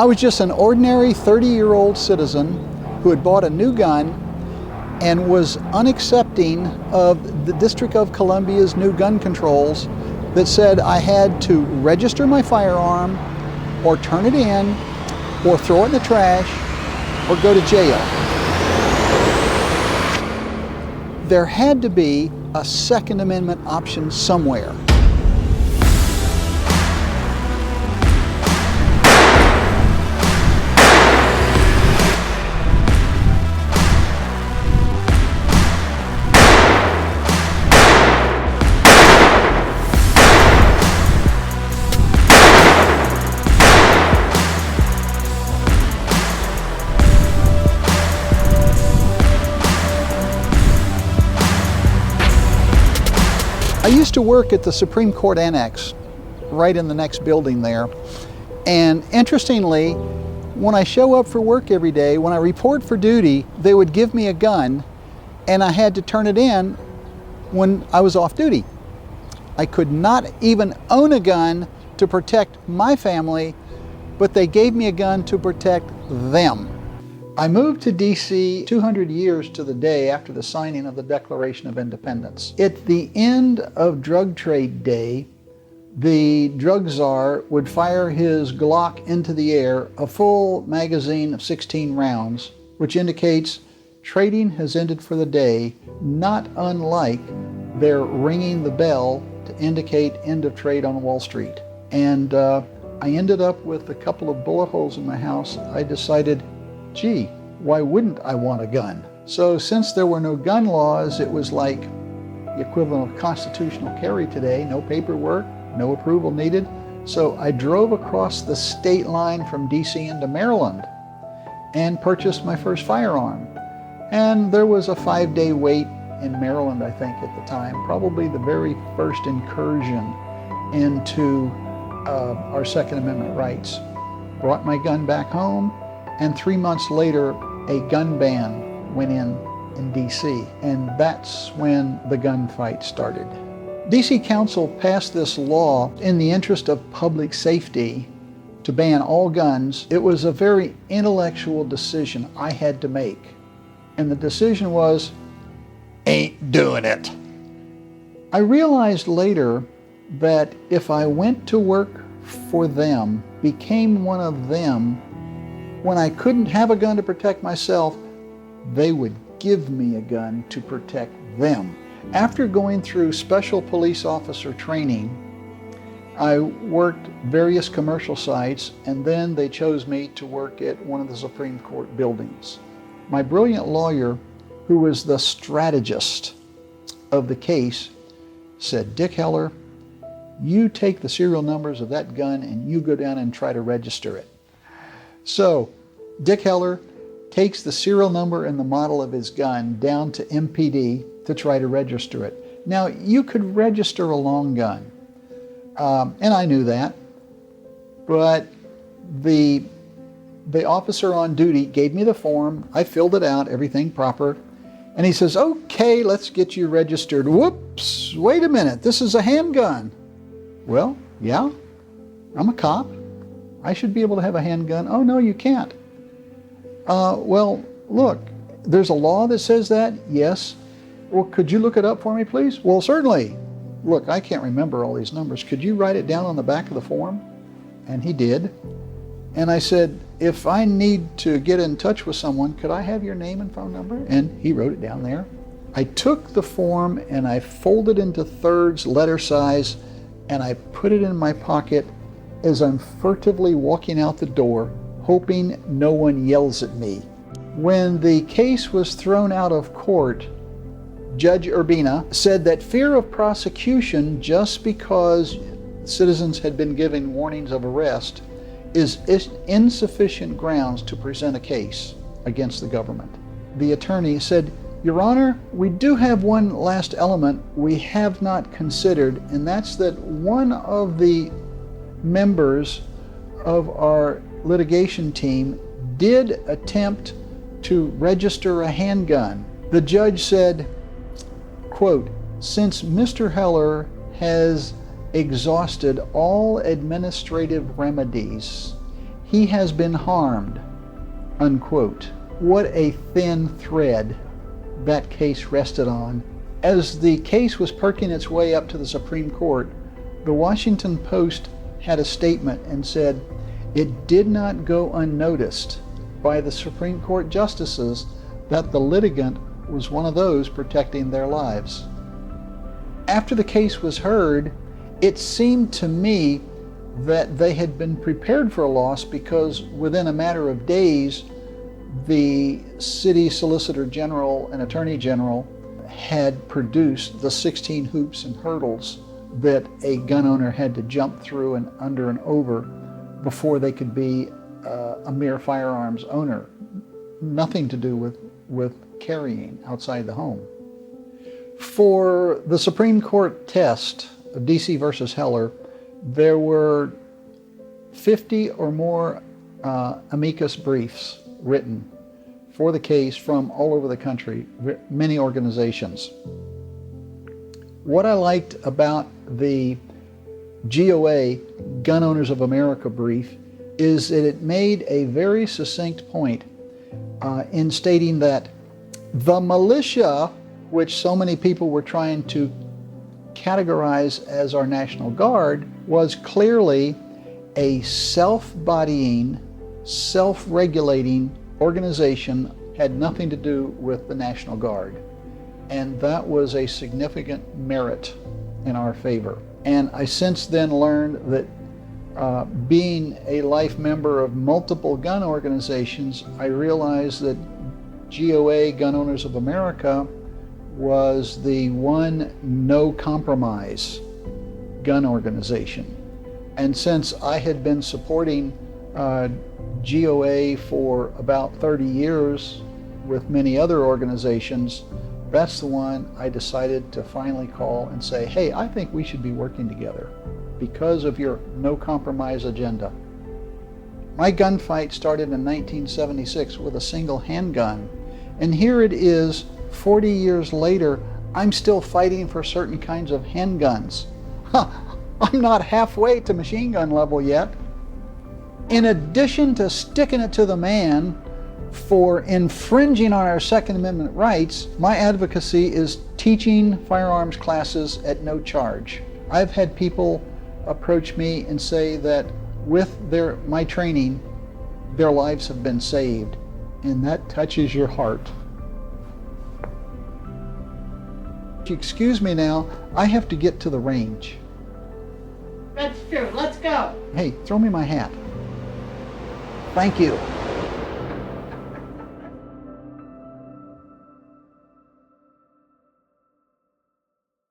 I was just an ordinary 30-year-old citizen who had bought a new gun and was unaccepting of the District of Columbia's new gun controls that said I had to register my firearm or turn it in or throw it in the trash or go to jail. There had to be a Second Amendment option somewhere. I used to work at the Supreme Court Annex, right in the next building there. And interestingly, when I show up for work every day, when I report for duty, they would give me a gun and I had to turn it in when I was off duty. I could not even own a gun to protect my family, but they gave me a gun to protect them. I moved to DC 200 years to the day after the signing of the Declaration of Independence. At the end of Drug Trade Day, the drug czar would fire his Glock into the air, a full magazine of 16 rounds, which indicates trading has ended for the day, not unlike their ringing the bell to indicate end of trade on Wall Street. And I ended up with a couple of bullet holes in my house. I decided, gee, why wouldn't I want a gun? So since there were no gun laws, it was like the equivalent of constitutional carry today, no paperwork, no approval needed. So I drove across the state line from DC into Maryland and purchased my first firearm. And there was a 5-day wait in Maryland, I think, at the time, probably the very first incursion into our Second Amendment rights. Brought my gun back home, and 3 months later, a gun ban went in DC, and that's when the gunfight started. DC Council passed this law in the interest of public safety to ban all guns. It was a very intellectual decision I had to make, and the decision was, ain't doing it. I realized later that if I went to work for them, became one of them, when I couldn't have a gun to protect myself, they would give me a gun to protect them. After going through special police officer training, I worked various commercial sites, and then they chose me to work at one of the Supreme Court buildings. My brilliant lawyer, who was the strategist of the case, said, Dick Heller, you take the serial numbers of that gun and you go down and try to register it. So Dick Heller takes the serial number and the model of his gun down to MPD to try to register it. Now, you could register a long gun, and I knew that, but the officer on duty gave me the form, I filled it out, everything proper, and he says, okay, let's get you registered. Whoops, wait a minute, this is a handgun. Well, yeah, I'm a cop. I should be able to have a handgun. Oh, no, you can't. Well, look, there's a law that says that? Yes. Well, could you look it up for me, please? Well, certainly. Look, I can't remember all these numbers. Could you write it down on the back of the form? And he did. And I said, if I need to get in touch with someone, could I have your name and phone number? And he wrote it down there. I took the form and I folded into thirds, letter size, and I put it in my pocket as I'm furtively walking out the door, hoping no one yells at me. When the case was thrown out of court, Judge Urbina said that fear of prosecution just because citizens had been given warnings of arrest is insufficient grounds to present a case against the government. The attorney said, Your Honor, we do have one last element we have not considered, and that's that one of the members of our litigation team did attempt to register a handgun. The judge said, quote, since Mr. Heller has exhausted all administrative remedies, he has been harmed, unquote. What a thin thread that case rested on. As the case was perking its way up to the Supreme Court, the Washington Post had a statement and said, "It did not go unnoticed by the Supreme Court justices that the litigant was one of those protecting their lives." After the case was heard, it seemed to me that they had been prepared for a loss, because within a matter of days, the city solicitor general and attorney general had produced the 16 hoops and hurdles that a gun owner had to jump through and under and over before they could be a mere firearms owner. Nothing to do with carrying outside the home. For the Supreme Court test of DC versus Heller, there were 50 or more amicus briefs written for the case from all over the country, many organizations. What I liked about the GOA, Gun Owners of America brief, is that it made a very succinct point in stating that the militia, which so many people were trying to categorize as our National Guard, was clearly a self-bodying, self-regulating organization, had nothing to do with the National Guard. And that was a significant merit in our favor. And I since then learned that being a life member of multiple gun organizations, I realized that GOA, Gun Owners of America, was the one no compromise gun organization. And since I had been supporting GOA for about 30 years with many other organizations, that's the one I decided to finally call and say, hey, I think we should be working together because of your no compromise agenda. My gunfight started in 1976 with a single handgun, and here it is 40 years later, I'm still fighting for certain kinds of handguns. I'm not halfway to machine gun level yet. In addition to sticking it to the man for infringing on our Second Amendment rights, my advocacy is teaching firearms classes at no charge. I've had people approach me and say that with my training, their lives have been saved, and that touches your heart. If you excuse me now, I have to get to the range. That's true. Let's go. Hey, throw me my hat. Thank you.